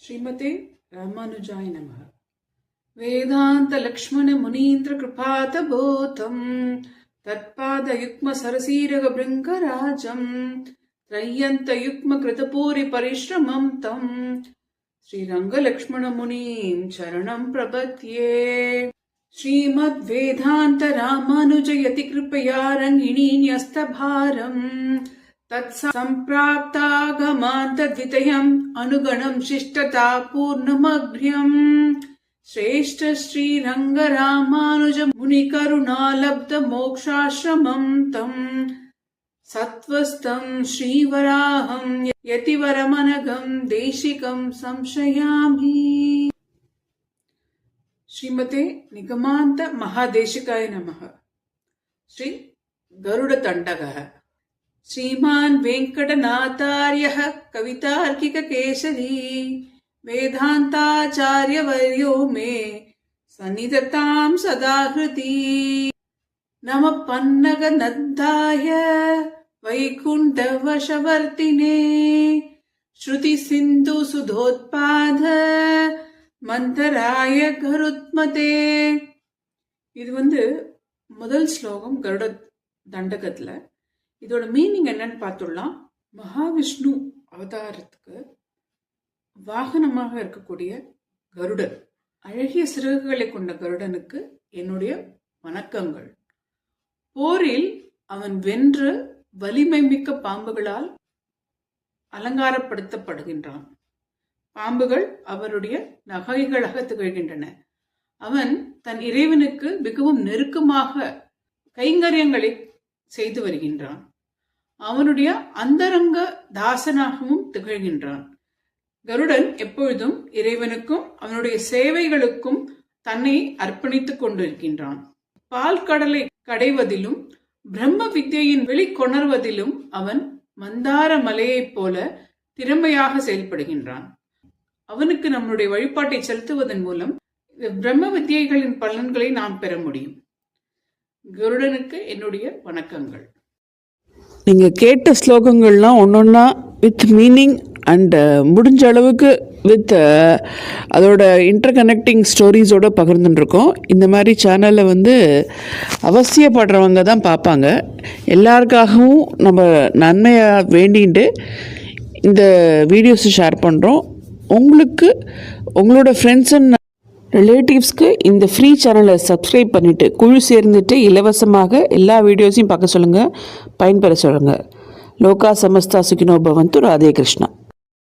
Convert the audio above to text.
श्रीमते रामानुजाय नमः। वेदांत लक्ष्मण मुनीन्द्र कृपात बोधं तत्पाद युग्म सरसीरग भृंगराजं त्रय्यंत युग्म कृतपूरि परिश्रमं तं श्रीरंग लक्ष्मण मुनीं चरणं प्रपद्ये। श्रीमद् वेदांत रामानुज यति कृपया रंगिणी न्यस्तभारम् तत्सम्प्राप्तागमान्तद्वितयम् अनुगणं शिष्टता पूर्णमग्र्यम् श्रेष्ठ श्रीरङ्गरामानुज मुनिकरुणालब्धमोक्षाश्रमं तं सत्त्वस्थं श्रीवराहं यतिवरमनघं देशिकं संशयामि। श्रीमते निगमान्त महादेशिकाय नमः। श्री गरुडतण्डकः। श्रीमान् वेङ्कटनाथार्यः कवितार्किककेसरी वेदान्ताचार्यवर्यो मे सन्निधत्तां सदा हृदि। नमः पन्नगनन्दाय वैकुण्ठवशवर्तिने श्रुतिसिन्धुसुधोत्पाद மந்தராய கருத்மதே. இது முதல் ஸ்லோகம் கருட தண்டகத்துல. இதோட மீனிங் என்னன்னு பார்த்துடலாம். மகாவிஷ்ணு அவதாரத்துக்கு வாகனமாக இருக்கக்கூடிய கருடன், அழகிய சிறகுகளை கொண்ட கருடனுக்கு என்னுடைய வணக்கங்கள். போரில் அவன் வென்று வலிமை மிக்க பாம்புகளால் அலங்காரப்படுத்தப்படுகின்றான். பாம்புகள் அவருடைய நகைகளாக திகழ்கின்றன. அவன் தன் இறைவனுக்கு மிகவும் நெருக்கமாக கைங்கரியங்களை செய்து வருகின்றான். அவனுடைய அந்தரங்க தாசனாகவும் திகழ்கின்றான். கருடன் எப்பொழுதும் இறைவனுக்கும் அவனுடைய சேவைகளுக்கும் தன்னை அர்ப்பணித்துக் கொண்டிருக்கின்றான். பால் கடலை கடைவதிலும் பிரம்ம வித்யையின் வெளிக்கொணர்வதிலும் அவன் மந்தார மலையைப் போல திறமையாக செயல்படுகின்றான். அவனுக்கு நம்முடைய வழிபாட்டை செலுத்துவதன் மூலம் பிரம்ம வித்யைகளின் பலன்களை நாம் பெற முடியும். கருடனுக்கு என்னுடைய வணக்கங்கள். நீங்கள் கேட்ட ஸ்லோகங்கள்லாம் ஒன்றொன்னா வித் மீனிங் அண்ட் முடிஞ்ச அளவுக்கு வித் அதோட இன்டர் கனெக்டிங் ஸ்டோரிஸோடு பகிர்ந்துட்டுருக்கோம். இந்த மாதிரி சேனலில் அவசியப்படுறவங்க தான் பார்ப்பாங்க. எல்லாருக்காகவும் நம்ம நன்மையாக வேண்டிட்டு இந்த வீடியோஸை ஷேர் பண்ணுறோம். உங்களுக்கு உங்களோட ஃப்ரெண்ட்ஸ் அண்ட் ரிலேட்டிவ்ஸ்க்கு இந்த ஃப்ரீ சேனலை சப்ஸ்கிரைப் பண்ணிவிட்டு குழு சேர்ந்துட்டு இலவசமாக எல்லா வீடியோஸையும் பார்க்க சொல்லுங்கள், பயன்பெற சொல்லுங்கள். லோகா சமஸ்தா சுகினோ பவந்து. ராதே கிருஷ்ணா.